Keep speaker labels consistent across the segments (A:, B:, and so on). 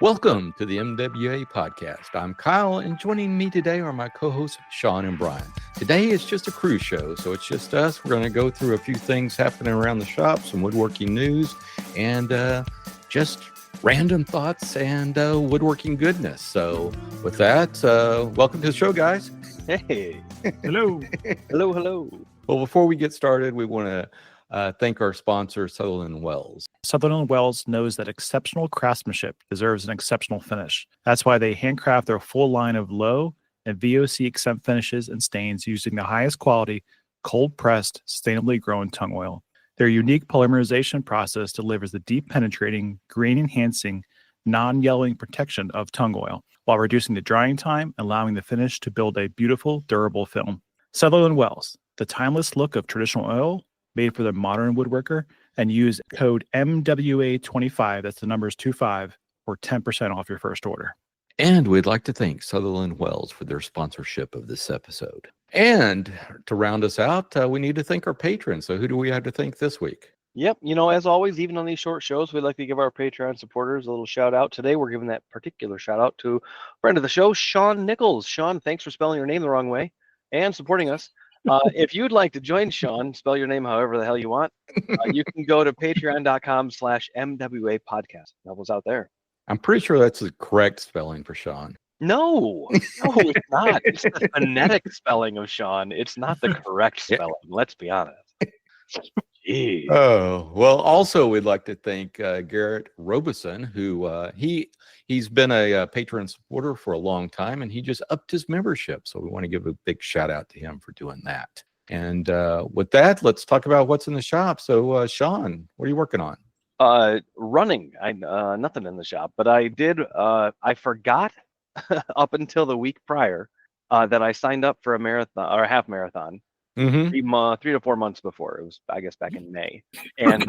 A: Welcome to the MWA podcast. I'm Kyle, and joining me today are my co-hosts Sean and Brian. Today is just a crew show, so it's just us. We're going to go through a few things happening around the shop, some woodworking news, and just random thoughts and woodworking goodness. So with that, welcome to the show, guys.
B: Hey.
C: Hello.
B: Hello.
A: Well, before we get started, we want to thank our sponsor, Sutherland Wells.
C: Sutherland Wells knows that exceptional craftsmanship deserves an exceptional finish. That's why they handcraft their full line of low and VOC exempt finishes and stains using the highest quality, cold-pressed, sustainably grown tung oil. Their unique polymerization process delivers the deep penetrating, grain-enhancing, non-yellowing protection of tung oil, while reducing the drying time, allowing the finish to build a beautiful, durable film. Sutherland Wells, the timeless look of traditional oil, made for the modern woodworker, and use code MWA25, that's the numbers 25, for 10% off your first order.
A: And we'd like to thank Sutherland Wells for their sponsorship of this episode. And to round us out, we need to thank our patrons. So who do we have to thank this week?
B: Yep. As always, even on these short shows, we'd like to give our Patreon supporters a little shout out. Today, we're giving that particular shout out to friend of the show, Sean Nichols. Sean, thanks for spelling your name the wrong way and supporting us. If you'd like to join Sean, spell your name however the hell you want, you can go to patreon.com/MWA podcast. That was out there.
A: I'm pretty sure that's the correct spelling for Sean.
B: No, it's not. It's the phonetic spelling of Sean. It's not the correct spelling. Let's be honest. Jeez.
A: Oh, well, also we'd like to thank Garrett Robeson, who he's been a patron supporter for a long time, and he just upped his membership. So we want to give a big shout out to him for doing that. And with that, let's talk about what's in the shop. So Sean, what are you working on?
B: Running. Nothing in the shop, but I did. I forgot up until the week prior that I signed up for a marathon or a half marathon. 3 to 4 months before. It was, I guess, back in May. And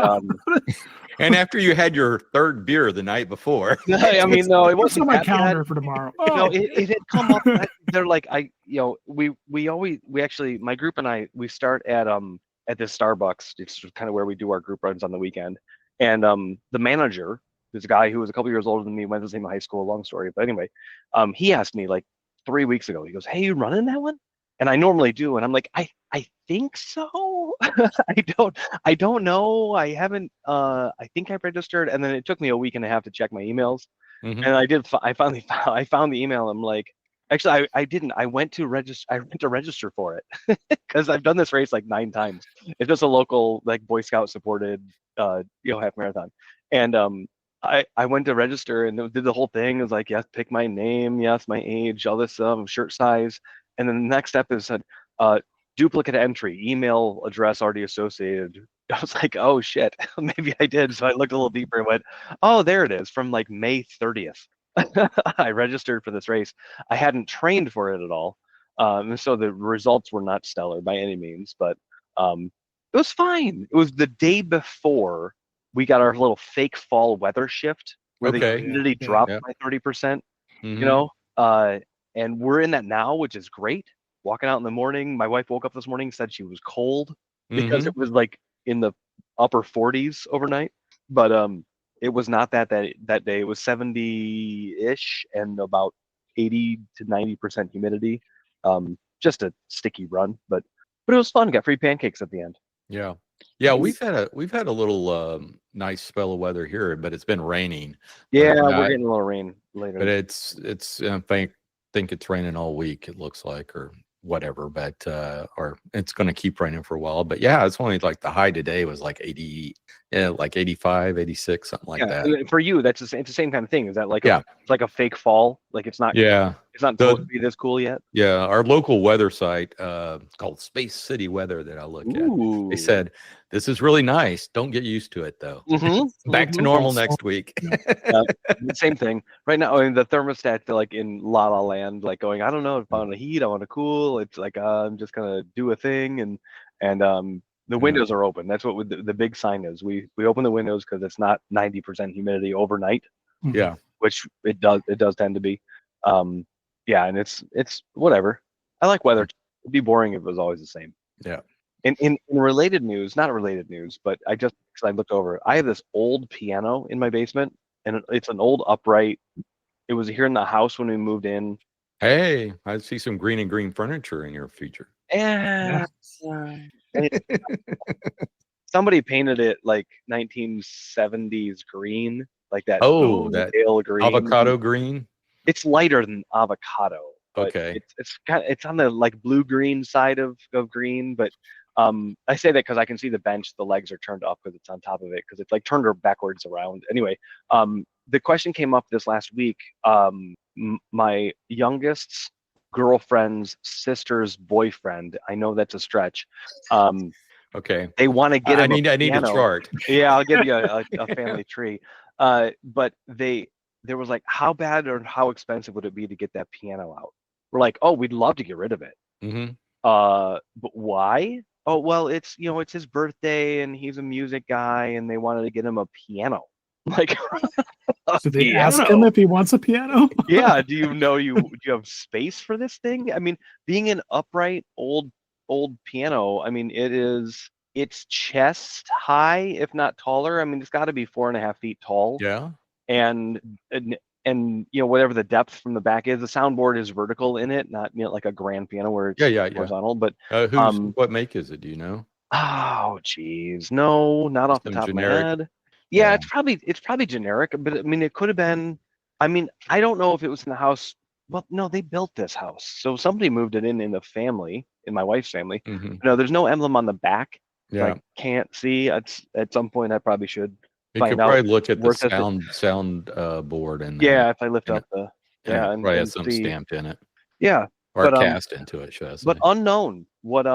A: and after you had your third beer the night before.
B: I mean, no, it
C: What's
B: wasn't
C: on my
B: that
C: calendar
B: bad.
C: for tomorrow?
B: It had come up. They're like, we actually, my group and I, we start at this Starbucks. It's kind of where we do our group runs on the weekend. And the manager, this guy who was a couple years older than me, went to the same high school. Long story, but anyway, he asked me like 3 weeks ago. He goes, "Hey, you running that one?" And I normally do, and I'm like, I think so. I don't know. I haven't. I think I registered, and then it took me a week and a half to check my emails, and I did. I finally found the email. I'm like, actually, I didn't. I went to register for it because I've done this race like 9 times. It's just a local like Boy Scout supported half marathon, and I went to register and did the whole thing. It was like, yes, pick my name, yes, my age, all this shirt size. And then the next step is duplicate entry, email address already associated. I was like, oh shit, maybe I did. So I looked a little deeper and went, oh, there it is, from like May 30th. I registered for this race. I hadn't trained for it at all. So the results were not stellar by any means, but it was fine. It was the day before we got our little fake fall weather shift where the humidity dropped by 30%, and we're in that now, which is great. Walking out in the morning, my wife woke up this morning, said she was cold because it was like in the upper 40s overnight. But it was not that day. It was 70-ish and about 80 to 90% humidity. Just a sticky run, but it was fun. Got free pancakes at the end.
A: Yeah. We've had a little nice spell of weather here, but it's been raining.
B: Yeah, we're getting a little rain later.
A: But it's I think it's raining all week, it looks like, or whatever, but or it's going to keep raining for a while. But yeah, it's only like the high today was like 80, like 85, 86, something like that.
B: For you, it's the same kind of thing. Is that like it's like a fake fall? Like it's not it's not supposed to be this cool yet?
A: Yeah, our local weather site called Space City Weather that I look at. They said, this is really nice. Don't get used to it though. Back to normal next week.
B: Same thing. Right now, I mean, the thermostat like in La La Land, like going, I don't know if I want to heat, I want to cool. It's like I'm just gonna do a thing, and the windows are open. That's what the big sign is. We open the windows because it's not 90% humidity overnight.
A: Yeah,
B: which it does tend to be. And it's whatever. I like weather. It'd be boring if it was always the same.
A: Yeah.
B: In related news, not related news, but I looked over. I have this old piano in my basement, and it's an old upright. It was here in the house when we moved in.
A: Hey, I see some green and green furniture in your future.
B: And somebody painted it like 1970s green, like that.
A: Oh, that
B: pale green,
A: avocado green.
B: It's lighter than avocado.
A: Okay.
B: It's on the like blue green side of green, but I say that because I can see the bench. The legs are turned up because it's on top of it because it's like turned backwards around. Anyway, the question came up this last week. My youngest's girlfriend's sister's boyfriend. I know that's a stretch.
A: Okay.
B: They want to get him.
A: I need a chart.
B: Yeah, I'll give you a family tree. But there was like, how bad or how expensive would it be to get that piano out? We're like, oh, we'd love to get rid of it.
A: Mm-hmm.
B: But why? Oh, well, it's his birthday and he's a music guy and they wanted to get him a piano. Like,
D: so they ask him if he wants a piano.
B: Yeah. Do you have space for this thing? I mean, being an upright old piano, I mean, it's chest high, if not taller. I mean, it's got to be 4.5 feet tall.
A: Yeah.
B: And whatever the depth from the back is, the soundboard is vertical in it, not like a grand piano where it's horizontal. But
A: what make is it? Do you know?
B: Oh, geez, no, not off the top of my head. Yeah, it's probably generic, but I mean, it could have been. I mean, I don't know if it was in the house. Well, no, they built this house, so somebody moved it in the family, in my wife's family.
A: Mm-hmm.
B: No, there's no emblem on the back.
A: Yeah,
B: I can't see. At some point, I probably should.
A: You could probably look at the sound board and
B: if I lift up the
A: and probably has something stamped in it.
B: Yeah,
A: or cast into it, should I say?
B: But unknown what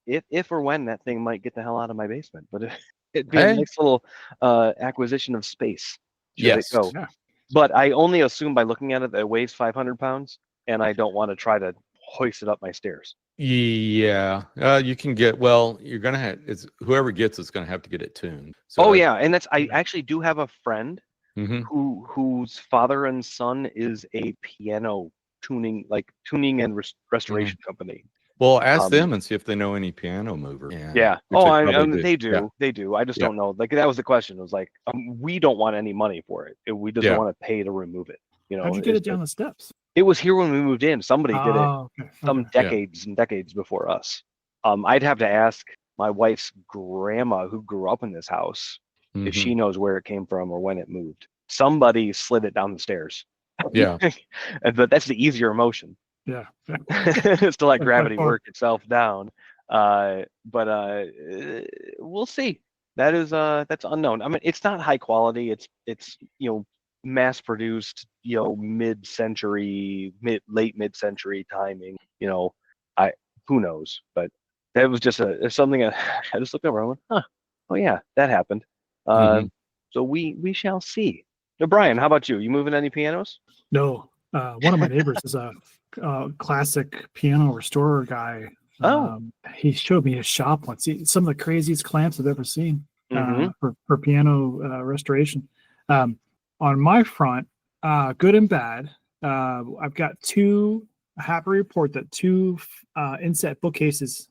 B: if or when that thing might get the hell out of my basement. But it'd be a nice little acquisition of space.
A: Yes.
B: It go. Yeah. But I only assume by looking at it that it weighs 500 pounds, and I don't want to try to hoist it up my stairs.
A: Yeah, you can get. Well, you're gonna have. It's whoever gets it's gonna have to get it tuned.
B: So and I actually do have a friend
A: mm-hmm.
B: whose father and son is a piano tuning and restoration
A: mm-hmm.
B: company.
A: Well, ask them and see if they know any piano mover.
B: Yeah. Oh, they do.
A: Yeah.
B: They do. I just don't know. Like that was the question. It was like we don't want any money for it. We just don't want to pay to remove it.
D: How'd you get it down the steps?
B: It was here when we moved in. Somebody did it.
D: Okay.
B: Some decades and decades before us. I'd have to ask my wife's grandma who grew up in this house if she knows where it came from or when it moved. Somebody slid it down the stairs.
A: Yeah.
B: But that's the easier motion.
D: Yeah.
B: It's to let gravity work itself down. But we'll see. That's unknown. I mean, it's not high quality. It's mass produced, late mid-century timing. Who knows? But that was just something I just looked over and went, huh, oh yeah, that happened. So we shall see. Now, Brian, how about you? You moving any pianos?
D: No. One of my neighbors is a classic piano restorer guy. He showed me his shop once. Some of the craziest clamps I've ever seen for piano restoration. On my front, good and bad. I've got happy to report that two inset bookcases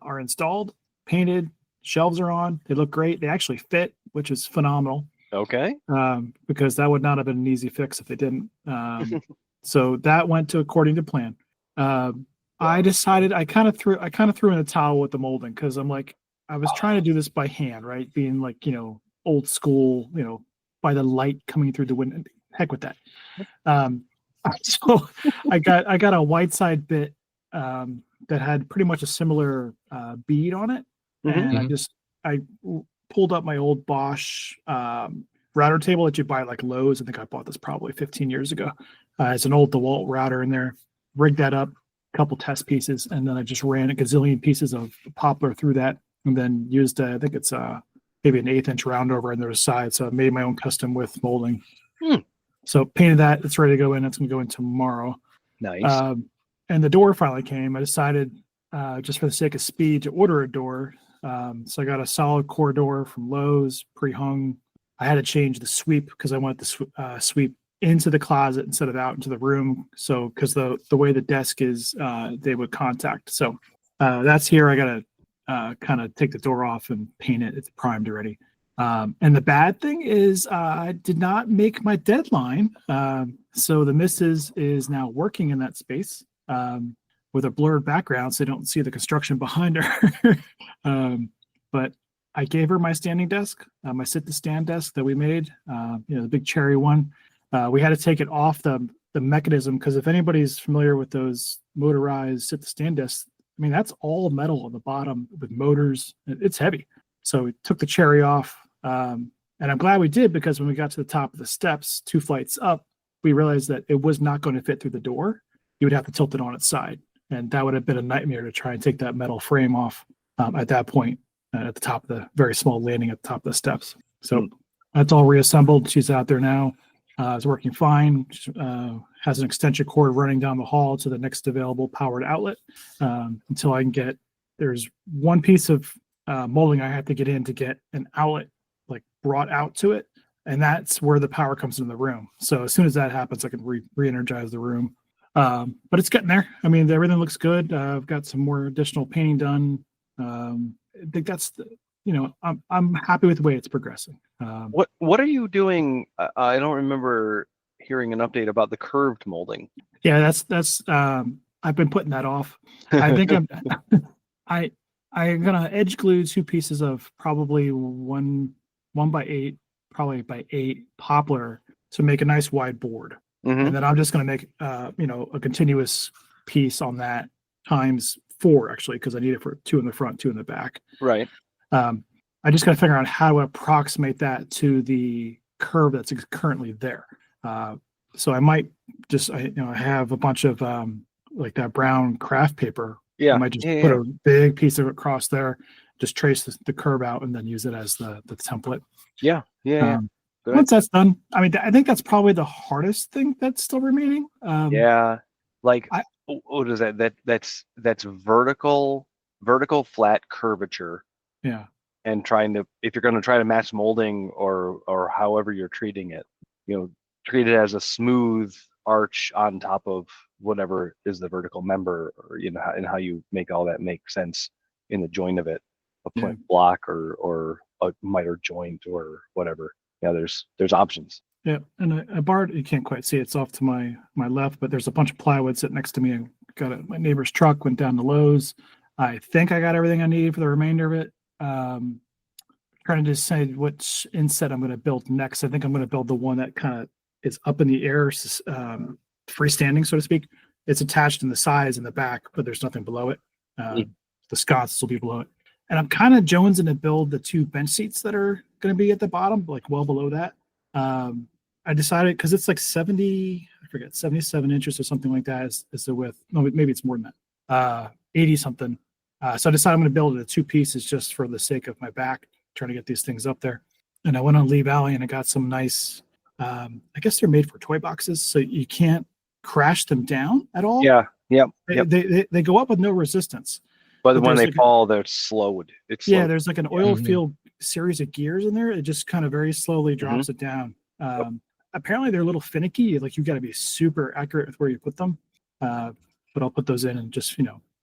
D: are installed, painted, shelves are on. They look great. They actually fit, which is phenomenal.
B: Okay.
D: Because that would not have been an easy fix if they didn't. So that went according to plan. I decided I kind of threw in the towel with the molding because I'm like, I was trying to do this by hand, right? Being like, old school, by the light coming through the window. Heck with that. So I got a white side bit that had pretty much a similar bead on it. And I pulled up my old Bosch router table that you buy at like Lowe's. I think I bought this probably 15 years ago. It's an old DeWalt router in there. Rigged that up, a couple test pieces, and then I just ran a gazillion pieces of poplar through that, and then used I think it's maybe an 1/8 inch round over on the other side. So I made my own custom width molding. So painted that. It's ready to go in. It's going to go in tomorrow.
B: Nice.
D: And the door finally came. I decided, just for the sake of speed, to order a door. So I got a solid core door from Lowe's, pre-hung. I had to change the sweep because I wanted the sweep into the closet instead of out into the room. So because the way the desk is, they would contact. So that's here. I got to kind of take the door off and paint it. It's primed already. And the bad thing is I did not make my deadline. So the missus is now working in that space with a blurred background, so they don't see the construction behind her. But I gave her my standing desk, my sit-to-stand desk that we made, the big cherry one. We had to take it off the mechanism because if anybody's familiar with those motorized sit-to-stand desks, I mean, that's all metal on the bottom with motors. It's heavy. So we took the cherry off. And I'm glad we did because when we got to the top of the steps, 2 flights up, we realized that it was not going to fit through the door. You would have to tilt it on its side. And that would have been a nightmare to try and take that metal frame off at that point at the top of the very small landing at the top of the steps. So that's all reassembled. She's out there now. It's working fine. Has an extension cord running down the hall to the next available powered outlet until I can get, there's one piece of molding I have to get in to get an outlet like brought out to it. And that's where the power comes in the room. So as soon as that happens, I can re-energize the room. But it's getting there. I mean, everything looks good. I've got some more additional painting done. I think that's I'm happy with the way it's progressing.
B: What are you doing? I don't remember hearing an update about the curved molding.
D: Yeah, that's I've been putting that off. I think I'm gonna edge glue 2 pieces of probably 1 by 8, probably by 8 poplar to make a nice wide board.
B: Mm-hmm.
D: And then I'm just going to make, a continuous piece on that times 4, actually, because I need it for 2 in the front, 2 in the back.
B: Right.
D: I just got to figure out how to approximate that to the curve that's currently there. So I might just, I have a bunch of like that brown craft paper.
B: Yeah.
D: I might just put a big piece of it across there, just trace the curve out, and then use it as the template.
B: Yeah.
D: Once that's done, I mean, I think that's probably the hardest thing that's still remaining.
B: Like what is that? That's vertical flat curvature.
D: Yeah.
B: And if you're going to try to match molding or however you're treating it, treat it as a smooth arch on top of whatever is the vertical member, or and how you make all that make sense in the joint of it, a point block or a miter joint or whatever. Yeah, there's options.
D: Yeah, and I borrowed, you can't quite see, it's off to my left, but there's a bunch of plywood sitting next to me. I got it. My neighbor's truck, went down to Lowe's. I think I got everything I need for the remainder of it. Trying to decide which inset I'm going to build next. I think I'm going to build the one that kind of is up in the air, freestanding, so to speak. It's attached in the sides in the back, but there's nothing below it. The sconces will be below it. And I'm kind of jonesing to build the 2 bench seats that are going to be at the bottom, like well below that. I decided, because it's like 77 inches or something like that is the width. No, maybe it's more than that. 80 something. So I decided I'm going to build it in 2 pieces just for the sake of my back, trying to get these things up there. And I went on Lee Valley and I got some nice, I guess they're made for toy boxes, so you can't crash them down at all.
B: Yeah. Yep.
D: They go up with no resistance.
B: But when they fall, they're slowed. It's slowed.
D: Yeah, there's like an oil field series of gears in there. It just kind of very slowly drops it down. Apparently they're a little finicky. Like, you've got to be super accurate with where you put them. But I'll put those in and just,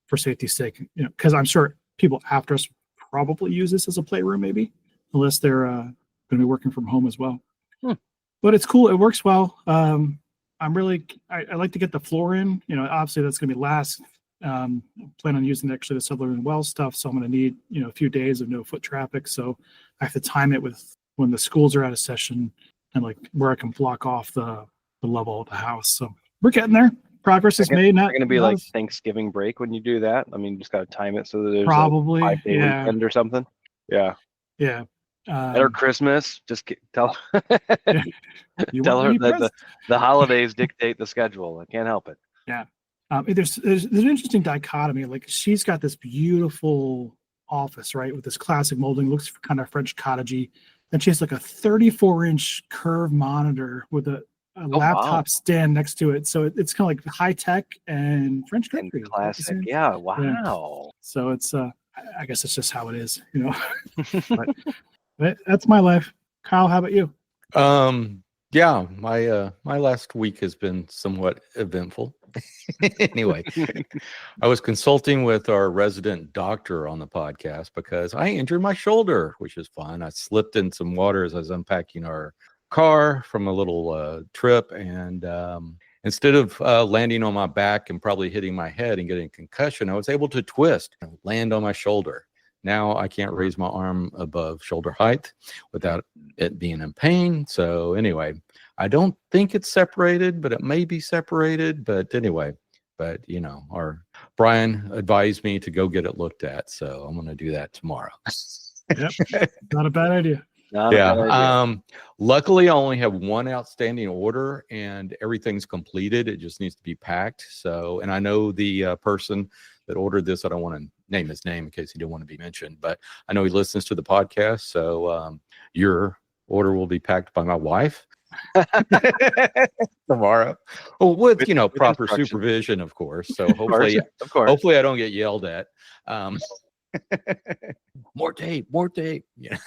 D: for safety's sake, because I'm sure people after us probably use this as a playroom, maybe, unless they're going to be working from home as well. But it's cool. It works well. I like to get the floor in. Obviously that's going to be last. Plan on using actually the Sutherland Wells stuff, so I'm going to need a few days of no foot traffic. So I have to time it with when the schools are out of session and like where I can block off the level of the house. So we're getting there. Progress is made. Not
B: going to be like Thanksgiving break when you do that. I mean, just got to time it so that there's
D: probably
B: a 5-day weekend or something. Yeah. Or Christmas. Just tell her that the holidays dictate the schedule. I can't help it.
D: Yeah. There's an interesting dichotomy. Like, she's got this beautiful office, right, with this classic molding, looks kind of French cottagey. Then she has like a 34-inch curved monitor with a laptop stand next to it. So it's kind of like high tech and French country.
B: Classic. Yeah. Wow.
D: Yeah. So it's I guess it's just how it is, but that's my life. Kyle, how about you?
A: Yeah, my last week has been somewhat eventful. Anyway, I was consulting with our resident doctor on the podcast because I injured my shoulder, which is fun. I slipped in some water as I was unpacking our car from a little trip, and instead of landing on my back and probably hitting my head and getting a concussion, I was able to twist and land on my shoulder. Now I can't raise my arm above shoulder height without it being in pain. So anyway, I don't think it's separated, but it may be separated. But anyway, our Brian advised me to go get it looked at. So I'm going to do that tomorrow.
D: Yep. Not a bad idea.
A: Yeah. Luckily, I only have one outstanding order and everything's completed. It just needs to be packed. So, and I know the person that ordered this. I don't want to name his name in case he didn't want to be mentioned, but I know he listens to the podcast. So your order will be packed by my wife tomorrow. Well, with proper supervision, of course. So hopefully, hopefully I don't get yelled at. More tape. Yeah.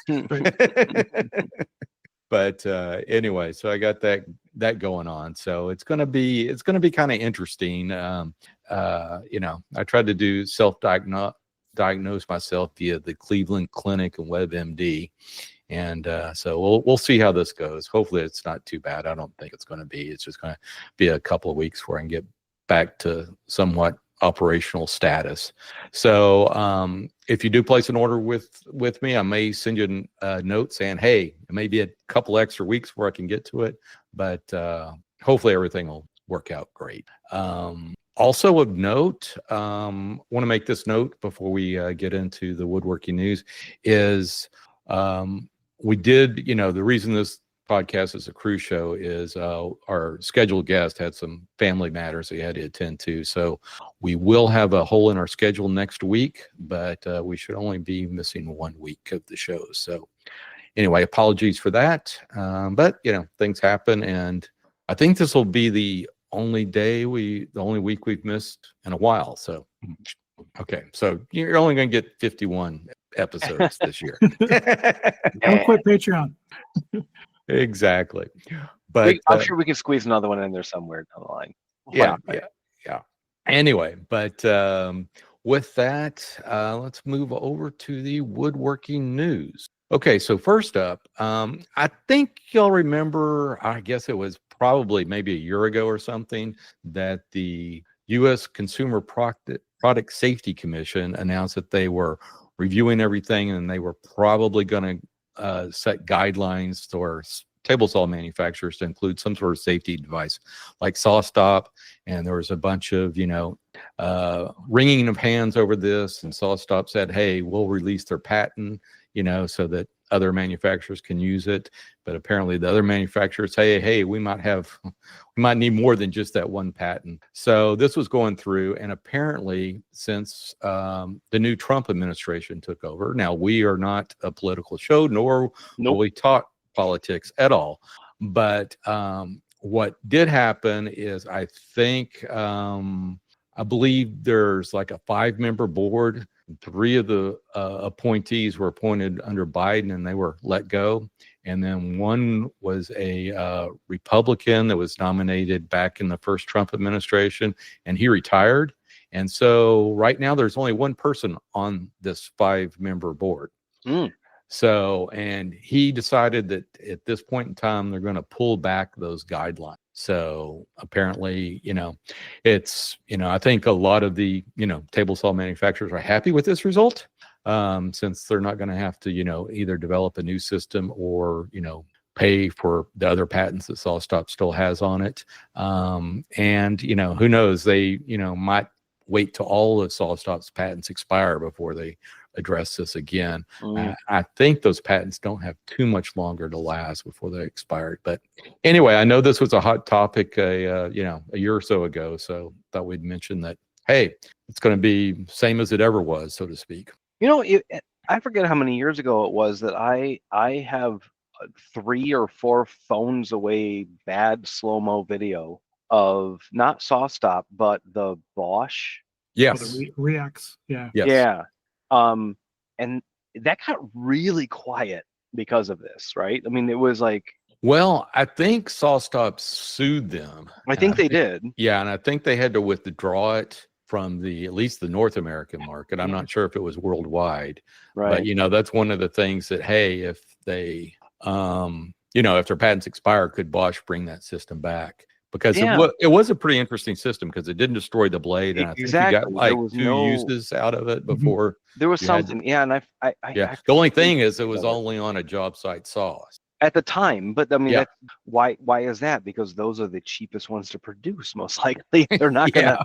A: But anyway, so I got that going on. So it's gonna be kind of interesting. I tried to do diagnose myself via the Cleveland Clinic and WebMD. And so we'll see how this goes. Hopefully it's not too bad. I don't think it's going to be. It's just going to be a couple of weeks where I can get back to somewhat operational status. So if you do place an order with me, I may send you a note saying, hey, it may be a couple extra weeks where I can get to it, but hopefully everything will work out great. Also of note, want to make this note before we get into the woodworking news is we did, the reason this podcast is a cruise show is our scheduled guest had some family matters he had to attend to. So we will have a hole in our schedule next week, but we should only be missing 1 week of the show. So anyway, apologies for that. But things happen, and I think this will be the only week we've missed in a while. So okay, so you're only going to get 51 episodes this year.
D: Don't quit Patreon.
A: Exactly. But
B: I'm sure we can squeeze another one in there somewhere down the line.
A: Yeah. Anyway, but with that, let's move over to the woodworking news. Okay, so first up, I think y'all remember, I guess it was probably maybe a year ago or something, that the U.S. Consumer Product Safety Commission announced that they were reviewing everything and they were probably going to set guidelines for table saw manufacturers to include some sort of safety device like saw stop. And there was a bunch of, wringing of hands over this, and saw stop said, hey, we'll release their patent, so that other manufacturers can use it. But apparently the other manufacturers say, hey, we might need more than just that one patent. So this was going through, and apparently since the new Trump administration took over, now we are not a political show, nor will we talk politics at all. But what did happen is I believe there's like a 5-member board. 3 of the appointees were appointed under Biden and they were let go. And then one was a Republican that was nominated back in the first Trump administration, and he retired. And so right now there's only one person on this 5-member board. So, and he decided that at this point in time, they're going to pull back those guidelines. So apparently, it's, I think a lot of the, table saw manufacturers are happy with this result, since they're not going to have to, either develop a new system or, pay for the other patents that SawStop still has on it. And, who knows, they, might wait till all of SawStop's patents expire before they address this again. I think those patents don't have too much longer to last before they expired. But anyway, I know this was a hot topic, a year or so ago. So thought we'd mention that, hey, it's going to be same as it ever was, so to speak.
B: I forget how many years ago it was that I have 3 or 4 phones away bad slow-mo video of not SawStop, but the Bosch.
A: Yes.
D: The Reacts. Yeah.
A: Yes.
B: Yeah. And that got really quiet because of this, right? I mean, it was like,
A: Well, I think SawStop sued them.
B: I think they did.
A: Yeah, and I think they had to withdraw it from at least the North American market. I'm not sure if it was worldwide,
B: Right.
A: but that's one of the things that, hey, if they, if their patents expire, could Bosch bring that system back? Because it was a pretty interesting system because it didn't destroy the blade, and I think you got like two uses out of it before.
B: There was something, and I
A: the only thing is it was only on a job site saw
B: at the time, but I mean, that's why is that? Because those are the cheapest ones to produce, most likely. They're not gonna,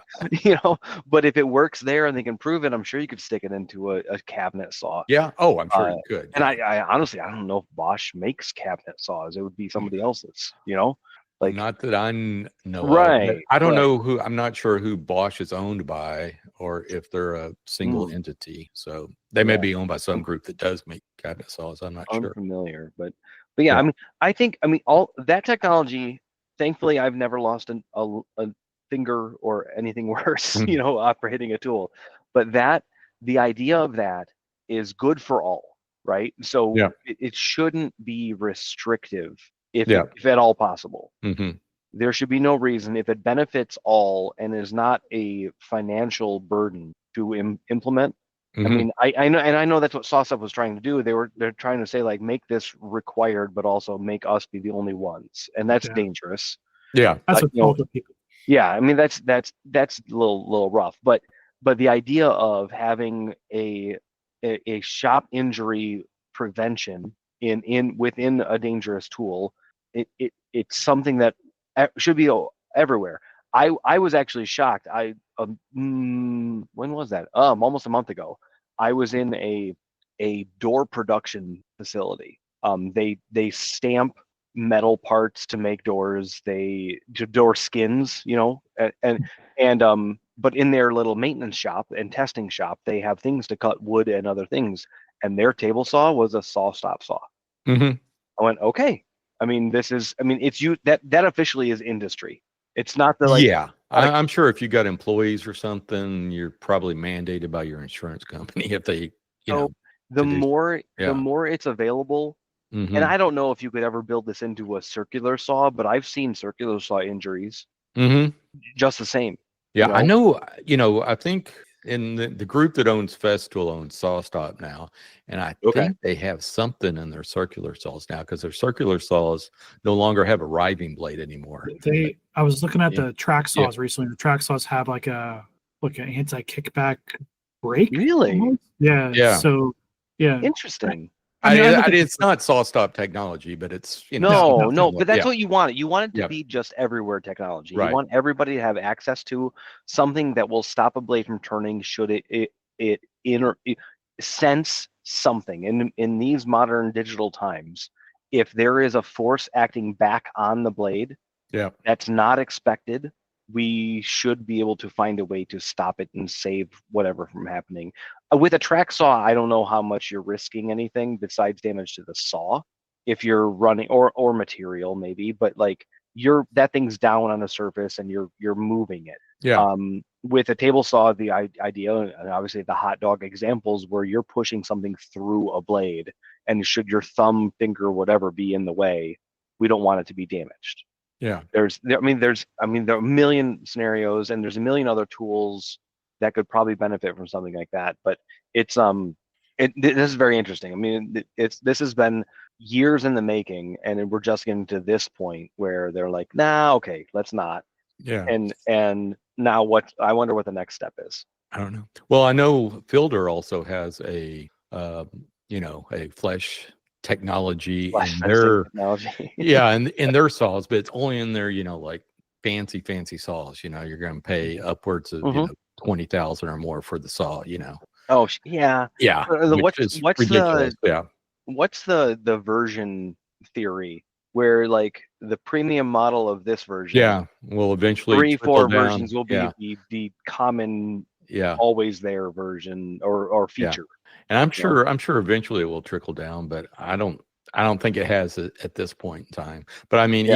B: but if it works there and they can prove it, I'm sure you could stick it into a cabinet saw.
A: Yeah. Oh, I'm sure you could.
B: And I honestly, I don't know if Bosch makes cabinet saws. It would be somebody else's, like,
A: not that I know.
B: Right.
A: Of, I don't know who. I'm not sure who Bosch is owned by, or if they're a single entity. So they may be owned by some group that does make cabinet saws. I'm not sure.
B: Unfamiliar, but yeah, I mean, I mean, all that technology. Thankfully, I've never lost a finger or anything worse, operating a tool. But the idea of that is good for all, right? So it shouldn't be restrictive. If at all possible.
A: Mm-hmm.
B: There should be no reason, if it benefits all and is not a financial burden to implement.
A: Mm-hmm.
B: I mean, I know that's what SawStop was trying to do. They're trying to say, like, make this required, but also make us be the only ones, and that's dangerous.
A: Yeah,
D: that's what people.
B: Yeah, I mean that's a little rough, but the idea of having a shop injury prevention within a dangerous tool, it's something that should be everywhere. I was actually shocked. When was that? Almost a month ago. I was in a door production facility. They stamp metal parts to make doors. Door skins, and but in their little maintenance shop and testing shop, they have things to cut wood and other things. And their table saw was a SawStop saw.
A: Mm-hmm.
B: I went, okay. I mean, it's you that officially is industry. It's not
A: I'm sure if you got employees or something, you're probably mandated by your insurance company if they,
B: the more it's available. Mm-hmm. And I don't know if you could ever build this into a circular saw, but I've seen circular saw injuries just the same.
A: Yeah, I know. I think in the group that owns Festool owns SawStop now, and I think they have something in their circular saws now because their circular saws no longer have a riving blade anymore.
D: I was looking at the track saws recently. The track saws have like an anti-kickback brake.
B: Really?
D: Almost. Yeah. So
B: interesting.
A: It's not SawStop technology, but it's
B: no, but that's what you want. You want it to be just everywhere technology.
A: Right.
B: You want everybody to have access to something that will stop a blade from turning should it sense something. In these modern digital times, if there is a force acting back on the blade, that's not expected, we should be able to find a way to stop it and save whatever from happening. With a track saw, I don't know how much you're risking anything besides damage to the saw if you're running or material maybe, but like that thing's down on the surface and you're moving it.
A: Yeah.
B: With a table saw, the idea, and obviously the hot dog examples where you're pushing something through a blade, and should your thumb, finger, whatever be in the way, we don't want it to be damaged.
A: Yeah.
B: There are a million scenarios, and there's a million other tools that could probably benefit from something like that. But it's this is very interesting. I mean, this has been years in the making, and we're just getting to this point where they're like, nah, okay, let's not.
A: Yeah.
B: And now what? I wonder what the next step is.
A: I don't know. Well, I know Fielder also has a flesh technology in their in their saws, but it's only in their like fancy saws. You're going to pay upwards of $20,000 or more for the saw.
B: Oh yeah. What's the version theory where like the premium model of this version?
A: Yeah, will eventually
B: 3-4 versions will be the common always there version or feature.
A: And I'm sure eventually it will trickle down, but I don't think it has it at this point in time. But I mean,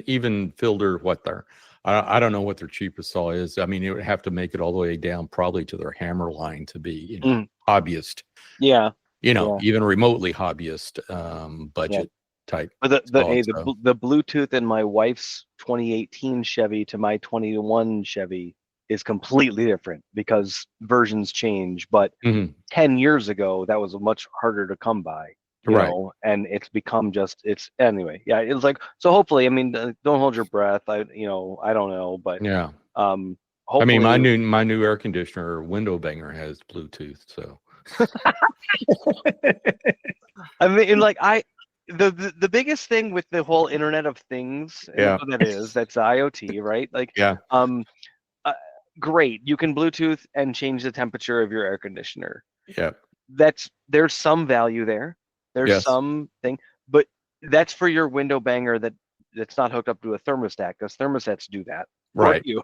A: even Fielder, I don't know what their cheapest saw is. I mean, it would have to make it all the way down probably to their hammer line to be hobbyist.
B: Yeah.
A: Even remotely hobbyist budget. type.
B: But the
A: So.
B: the Bluetooth in my wife's 2018 Chevy to my 21 Chevy is completely different because versions change. But
A: Mhm.
B: 10 years ago, that was much harder to come by,
A: Right.
B: and it's become it's anyway. Yeah, it was like, so hopefully, I mean, don't hold your breath. I don't know, but
A: Yeah.
B: hopefully,
A: I mean, my new air conditioner window banger has Bluetooth. So.
B: I mean, like the biggest thing with the whole Internet of Things, and
A: Yeah.
B: what that is, that's IoT, right? Like,
A: Yeah.
B: Great, you can Bluetooth and change the temperature of your air conditioner.
A: Yeah.
B: There's some value there. There's
A: Yes.
B: something, but that's for your window banger that's not hooked up to a thermostat, because thermostats do that for
A: Right.
B: you.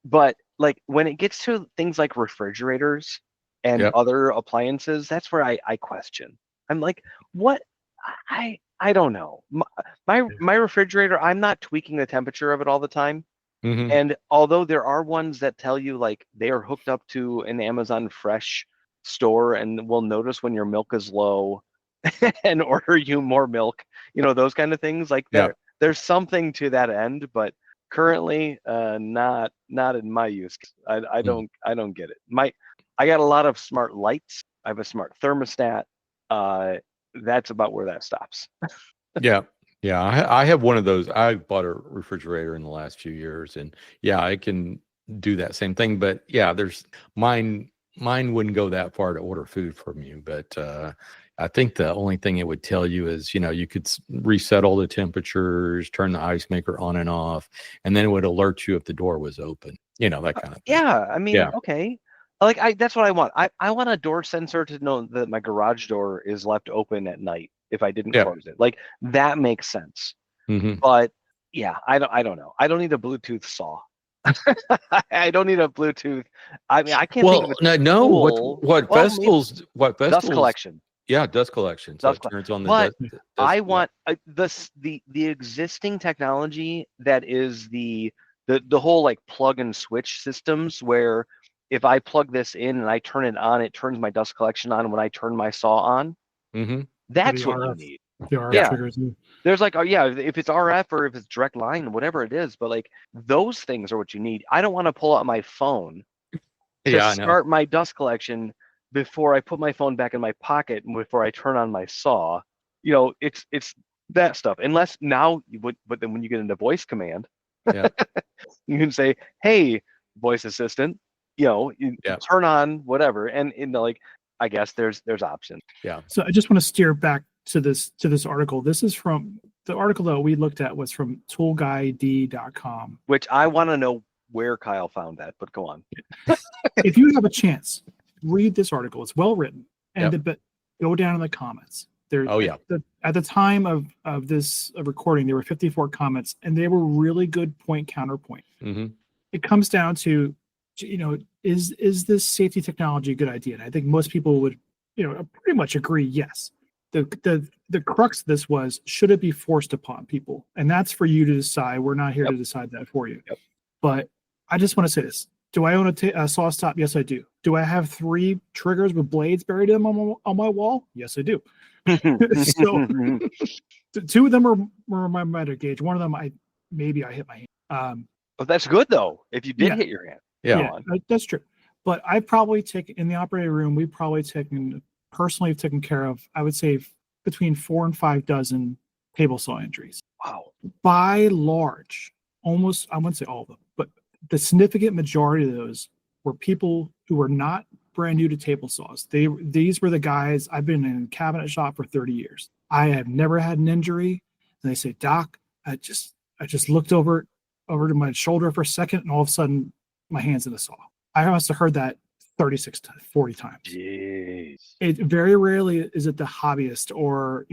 B: But like when it gets to things like refrigerators and
A: Yep.
B: other appliances, that's where I question. I'm like, what? I don't know. My refrigerator, I'm not tweaking the temperature of it all the time.
A: Hmm.
B: And although there are ones that tell you like they are hooked up to an Amazon Fresh store and will notice when your milk is low and order you more milk, those kind of things, like
A: Yeah.
B: there's something to that end, but currently not in my use case. I don't get it. I got a lot of smart lights. I have a smart thermostat. That's about where that stops.
A: Yeah. Yeah. I have one of those. I bought a refrigerator in the last few years, and yeah, I can do that same thing. But yeah, there's mine wouldn't go that far to order food from you. But I think the only thing it would tell you is, you could reset all the temperatures, turn the ice maker on and off, and then it would alert you if the door was open, that kind of thing.
B: Yeah, I mean,
A: Yeah.
B: okay. Like that's what I want. I want a door sensor to know that my garage door is left open at night if I didn't
A: Yeah.
B: close it. Like that makes sense.
A: Hmm.
B: But yeah, I don't know. I don't need a Bluetooth saw. I don't need a Bluetooth. I mean, I can't think of
A: Well,
B: a
A: no.
B: tool.
A: What
B: Well, maybe
A: what
B: dust
A: festivals?
B: collection.
A: Yeah, dust collection. So
B: Dust
A: it
B: collection.
A: turns on the
B: But
A: dust.
B: I want the existing technology that is the whole like plug and switch systems, where if I plug this in and I turn it on, it turns my dust collection on when I turn my saw on.
A: Mm-hmm.
B: That's
D: The
B: what you
D: RF.
B: need.
D: The RF
B: Yeah.
D: triggers you.
B: There's like, if it's RF or if it's direct line, whatever it is, but like those things are what you need. I don't want to pull out my phone to
A: Yeah, I know.
B: start my dust collection before I put my phone back in my pocket and before I turn on my saw. It's that stuff. Unless now, but then when you get into voice command,
A: Yeah.
B: you can say, "Hey, voice assistant, you
A: Yeah.
B: turn on whatever," and like I guess there's options.
A: Yeah.
D: So I just want to steer back to this article. This is from the article that we looked at was from toolguide.com.
B: Which I want to know where Kyle found that, but go on.
D: If you have a chance, read this article. It's well written, and
A: Yep.
D: but go down in the comments. There.
A: Oh, yeah.
D: At the time of this recording, there were 54 comments, and they were really good point counterpoint.
A: Mm-hmm.
D: It comes down to, is this safety technology a good idea? And I think most people would, pretty much agree. Yes. The crux of this was, should it be forced upon people? And that's for you to decide. We're not here to decide that for you.
B: Yep.
D: But I just want to say this. Do I own a saw stop? Yes, I do. Do I have 3 triggers with blades buried in them on my wall? Yes, I do. So 2 of them are my meter gauge. One of them, I hit my hand.
B: But that's good though. If you did
D: Yeah.
B: hit your hand.
A: Yeah.
D: That's true. But I've probably taken, in the operating room, we've probably personally taken care of, I would say, between 4 and 5 dozen table saw injuries.
B: Wow.
D: By large, almost, I wouldn't say all of them, but the significant majority of those were people who were not brand new to table saws. These were the guys. I've been in a cabinet shop for 30 years. I have never had an injury. And they say, "Doc, I just looked over to my shoulder for a second, and all of a sudden my hand's in the saw." I must have heard that 36 to 40 times.
B: Jeez.
D: It very rarely is it the hobbyist or,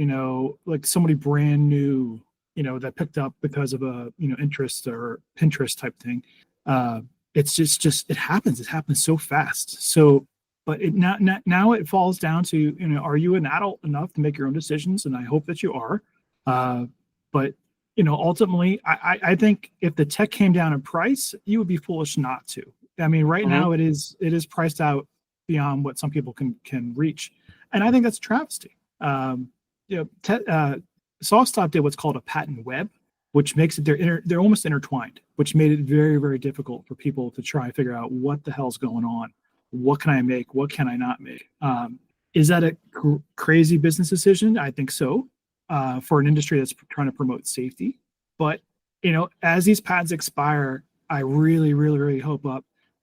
D: like somebody brand new, that picked up because of a, interest or Pinterest type thing. It's just it happens. It happens so fast. So, but now it falls down to, are you an adult enough to make your own decisions? And I hope that you are. But ultimately, I think if the tech came down in price, you would be foolish not to. I mean, right now it is priced out beyond what some people can reach, and I think that's a travesty. SawStop did what's called a patent web, which makes it they're almost intertwined, which made it very, very difficult for people to try and figure out what the hell's going on. What can I make? What can I not make? Is that a crazy business decision? I think so, for an industry that's trying to promote safety. But as these patents expire, I really, really, really hope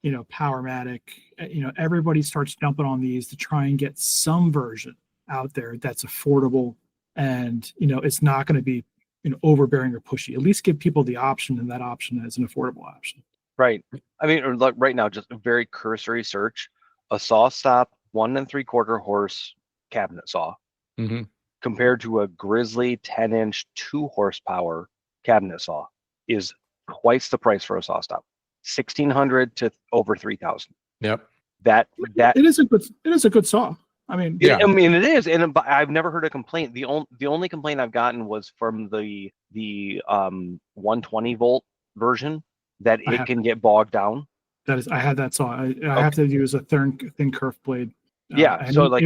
D: Powermatic, everybody starts jumping on these to try and get some version out there that's affordable, and it's not going to be overbearing or pushy. At least give people the option, and that option is an affordable option.
B: Right. I mean, right now, just a very cursory search, a SawStop 1 3/4 horse cabinet saw compared to a Grizzly 10-inch 2 horsepower cabinet saw is twice the price for a SawStop. $1,600 to over $3,000.
A: Yep.
D: That it is a good saw. I mean,
B: I mean it is, and I've never heard a complaint. The only complaint I've gotten was from the 120 volt version that it can get bogged down.
D: That is, I had that saw. I have to use a thin kerf blade.
B: So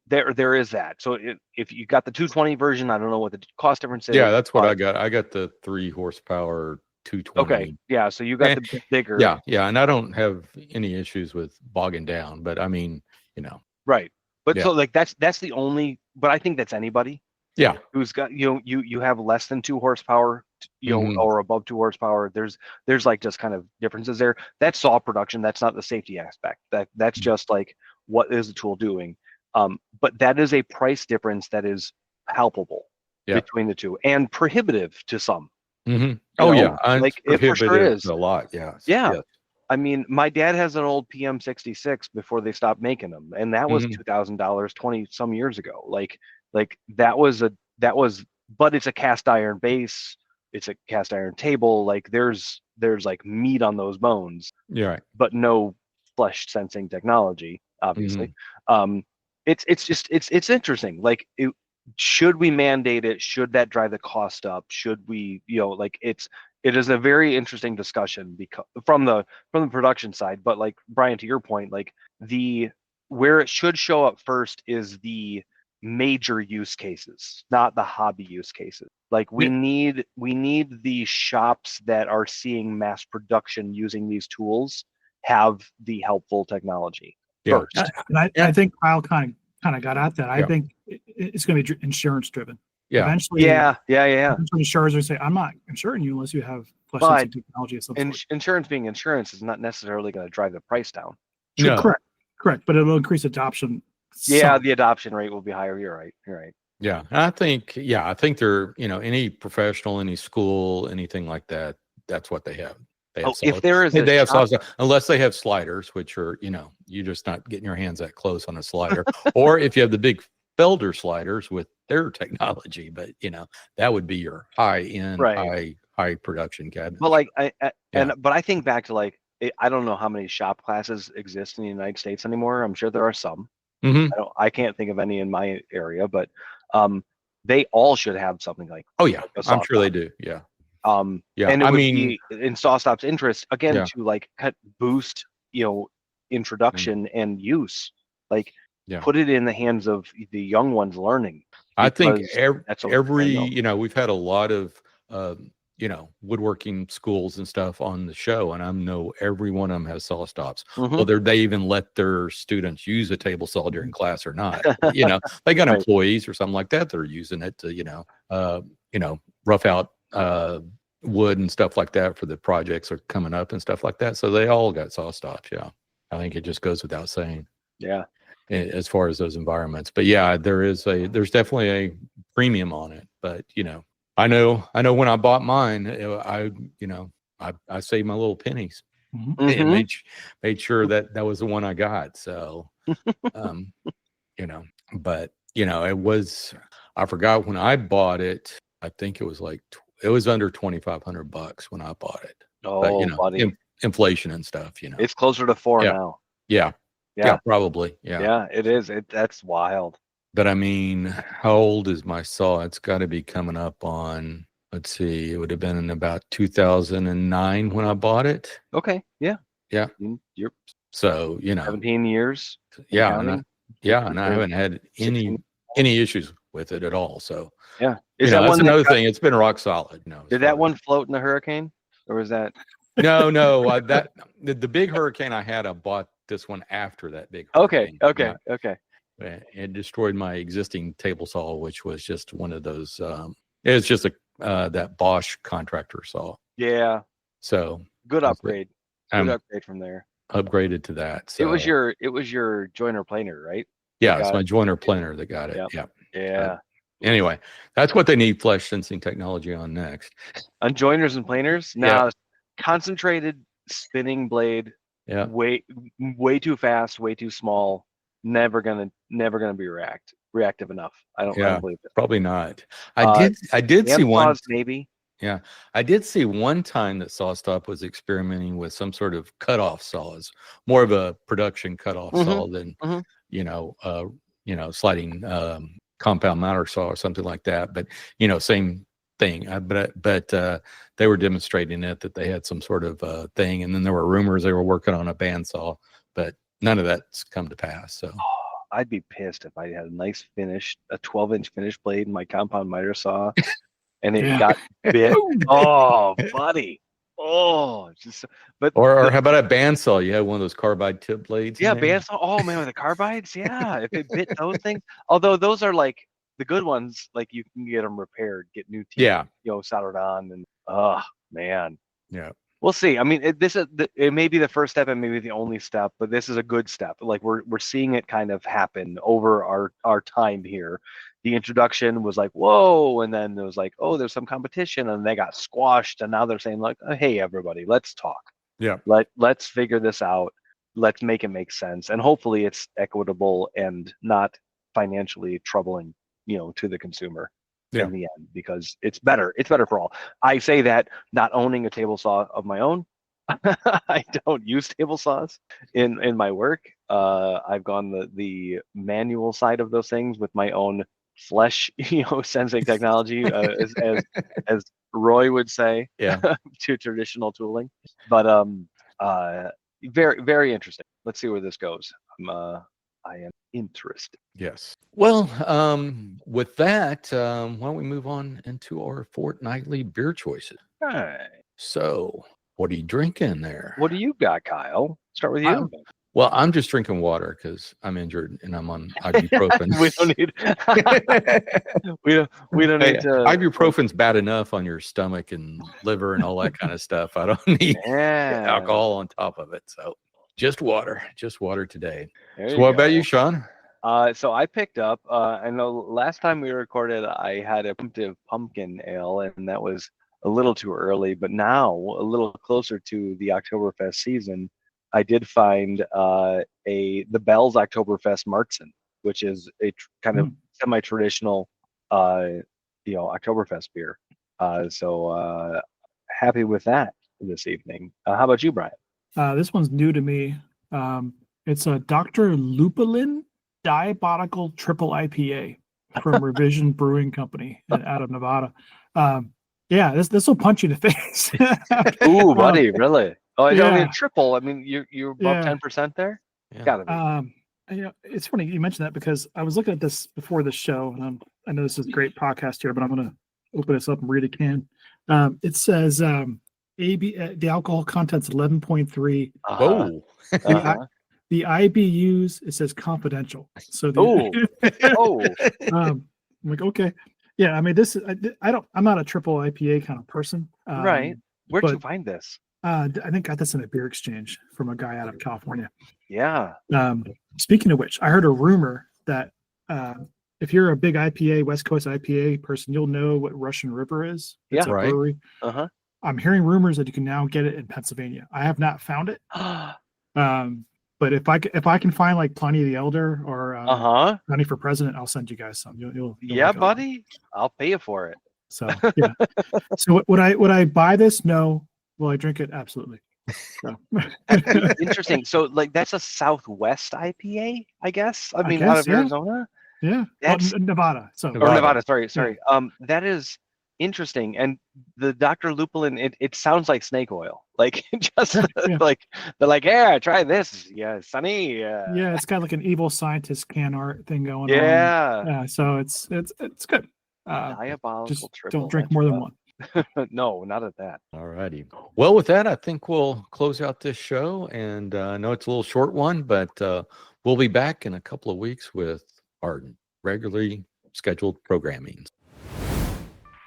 B: there is that. So if you got the 220 version, I don't know what the cost difference is.
A: Yeah, that's what I got. I got the 3 horsepower 220.
B: Okay. Yeah. So you got the bigger.
A: Yeah. And I don't have any issues with bogging down, but I mean,
B: Right. But so that's the only, but I think that's anybody.
A: Yeah.
B: Who's got, you have less than 2 horsepower, or above 2 horsepower. There's like just kind of differences there. That's saw production. That's not the safety aspect. That's just like, what is the tool doing? But that is a price difference that is palpable between the two and prohibitive to some.
A: Oh yeah,
B: like it for sure is
A: a lot. Yeah.
B: I mean, my dad has an old PM66 before they stopped making them, and that was $2,000 20 some years ago. Like that was, but it's a cast iron base, it's a cast iron table. Like there's like meat on those bones.
A: Yeah. Right.
B: But no flesh sensing technology, obviously. It's interesting. Like, should we mandate it? Should that drive the cost up? Should we, it is a very interesting discussion because from the production side. But like Brian, to your point, like where it should show up first is the major use cases, not the hobby use cases. Like we need the shops that are seeing mass production using these tools have the helpful technology first.
D: And I think Kyle kind of got at that. I think it's going to be insurance driven.
A: Yeah.
D: Eventually,
B: eventually
D: insurers are say, I'm not insuring you unless you have flesh technology of some sort.
B: Insurance being insurance is not necessarily going to drive the price down.
D: No. Correct. But it'll increase adoption.
B: Yeah, the adoption rate will be higher. You're right.
A: Yeah. And I think they're, any professional, any school, anything like that, that's what they have. They have
B: if there is,
A: they have saws, unless they have sliders, which are, you're just not getting your hands that close on a slider, or if you have the big Felder sliders with their technology, but that would be your high end, high production cabinet.
B: But like, but I think back to I don't know how many shop classes exist in the United States anymore. I'm sure there are some. I can't think of any in my area, but they all should have something like.
A: Oh yeah, I'm sure they do. Yeah.
B: And it would be in SawStop's interest again to boost introduction and use, put it in the hands of the young ones learning.
A: I think we've had a lot of woodworking schools and stuff on the show, and I know every one of them has SawStops. Whether they even let their students use a table saw during class or not, they got employees or something like that that are using it to rough out wood and stuff like that for the projects are coming up and stuff like that. So they all got SawStops. Yeah, I think it just goes without saying.
B: Yeah,
A: as far as those environments, but there's definitely a premium on it. But I know when I bought mine, I saved my little pennies and made sure that was the one I got. So, but it was, I forgot when I bought it. I think it was it was under $2,500 when I bought it.
B: Oh,
A: but,
B: buddy.
A: Inflation and stuff.
B: It's closer to 4 now.
A: Yeah, probably.
B: Yeah, it is. That's wild.
A: But I mean, how old is my saw? It's got to be coming up on, let's see, it would have been in about 2009 when I bought it.
B: Okay. Yeah.
A: You're so
B: 17 years.
A: Yeah. And I haven't had any issues with it at all. So
B: Yeah.
A: that's another thing. It's been rock solid. No.
B: Did that one float in the hurricane, or was that?
A: No. That the big hurricane I had, I bought this one after that big hurricane.
B: Okay.
A: It destroyed my existing table saw, which was just one of those. It's just that Bosch contractor saw.
B: Yeah.
A: So
B: good upgrade. Good upgrade from there.
A: Upgraded to that. So.
B: It was your joiner planer, right?
A: Yeah, it's my joiner planer that got it.
B: Yep. Yeah.
A: Anyway, that's what they need flesh sensing technology on next.
B: On joiners and planers, now concentrated spinning blade.
A: Yeah.
B: Way too fast, way too small. Never gonna be reactive enough. I don't believe it.
A: Probably not. I did see one.
B: Maybe.
A: Yeah, I did see one time that SawStop was experimenting with some sort of cutoff saws, more of a production cutoff saw than sliding compound mounter saw or something like that. But same thing. But they were demonstrating that they had some sort of thing, and then there were rumors they were working on a bandsaw, but none of that's come to pass. So
B: I'd be pissed if I had a nice finish, a 12-inch finish blade in my compound miter saw. And it got bit. Oh, buddy. Oh,
A: or how about a bandsaw? You had one of those carbide tip blades.
B: Yeah, bandsaw. Oh man, with the carbides. Yeah, if it bit those things. Although those are like the good ones, like you can get them repaired, get new teeth, soldered on, and oh man.
A: Yeah.
B: We'll see. I mean, it may be the first step and maybe the only step, but this is a good step. Like we're seeing it kind of happen over our time here. The introduction was like, whoa, and then it was like, oh, there's some competition, and they got squashed, and now they're saying like, hey, everybody, let's talk.
A: Yeah.
B: Let's figure this out. Let's make it make sense, and hopefully it's equitable and not financially troubling, to the consumer in the end, because it's better. It's better for all. I say that not owning a table saw of my own. I don't use table saws in my work. I've gone the manual side of those things with my own flesh, sensing technology, as Roy would say, to traditional tooling. But very, very interesting. Let's see where this goes. I am interested.
A: Yes. Well, with that, why don't we move on into our fortnightly beer choices?
B: All right.
A: So, what are you drinking there?
B: What do you got, Kyle? Start with you.
A: Well, I'm just drinking water because I'm injured and I'm on ibuprofen.
B: we don't need. we don't need to.
A: Ibuprofen's bad enough on your stomach and liver and all that kind of stuff. I don't need alcohol on top of it. So just water today. So what about you, Sean?
B: So I picked up. I know last time we recorded, I had a pumpkin ale, and that was a little too early. But now, a little closer to the Oktoberfest season, I did find the Bell's Oktoberfest Martzen, which is a kind of semi-traditional, Oktoberfest beer. So happy with that this evening. How about you, Brian?
D: This one's new to me. It's a Dr. Lupulin Diabolical Triple IPA from Revision Brewing Company out of Nevada. This will punch you in the face.
B: Ooh, buddy, really? Oh, I don't mean triple. I mean, you're above 10% there. Yeah. Gotta be.
D: It's funny you mentioned that because I was looking at this before the show, and I know this is a great podcast here, but I'm going to open this up and read a can. It says the alcohol content's 11.3.
A: Whoa.
D: The IBUs, it says confidential. So I'm like, okay. Yeah, I mean, this is I'm not a triple IPA kind of person.
B: Right. Where'd you find this?
D: I think I got this in a beer exchange from a guy out of California.
B: Yeah.
D: Speaking of which, I heard a rumor that if you're a big IPA, West Coast IPA person, you'll know what Russian River is. It's a brewery.
B: Uh-huh.
D: I'm hearing rumors that you can now get it in Pennsylvania. I have not found it. But if I can find like Pliny the Elder or Pliny for President, I'll send you guys some. You'll
B: like buddy. I'll pay you for it.
D: So yeah. So would I buy this? No. Will I drink it? Absolutely. So.
B: Interesting. So like that's a Southwest IPA, I guess. I mean, out of Arizona.
D: Yeah. That's Nevada. So
B: Nevada. Sorry. That is interesting. And the Dr. Lupulin, it sounds like snake oil. Like just
D: Yeah.
B: like they're like, yeah, try this. Yeah, Sonny.
D: Yeah, it's got like an evil scientist can art thing going on.
B: Yeah.
D: Yeah, so it's good.
B: Diabolical
D: Just
B: triple.
D: don't drink more than one.
B: No, not at that.
A: All righty. Well, with that, I think we'll close out this show. And I know it's a little short one, but we'll be back in a couple of weeks with Barton, regularly scheduled programming.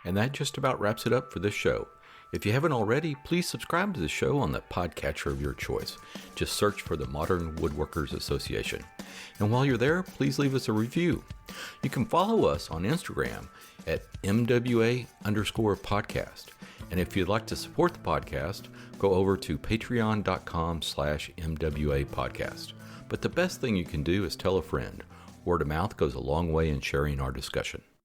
A: And that just about wraps it up for this show. If you haven't already, please subscribe to the show on the podcatcher of your choice. Just search for the Modern Woodworkers Association. And while you're there, please leave us a review. You can follow us on Instagram at MWA_podcast. And if you'd like to support the podcast, go over to patreon.com/MWA podcast. But the best thing you can do is tell a friend. Word of mouth goes a long way in sharing our discussion.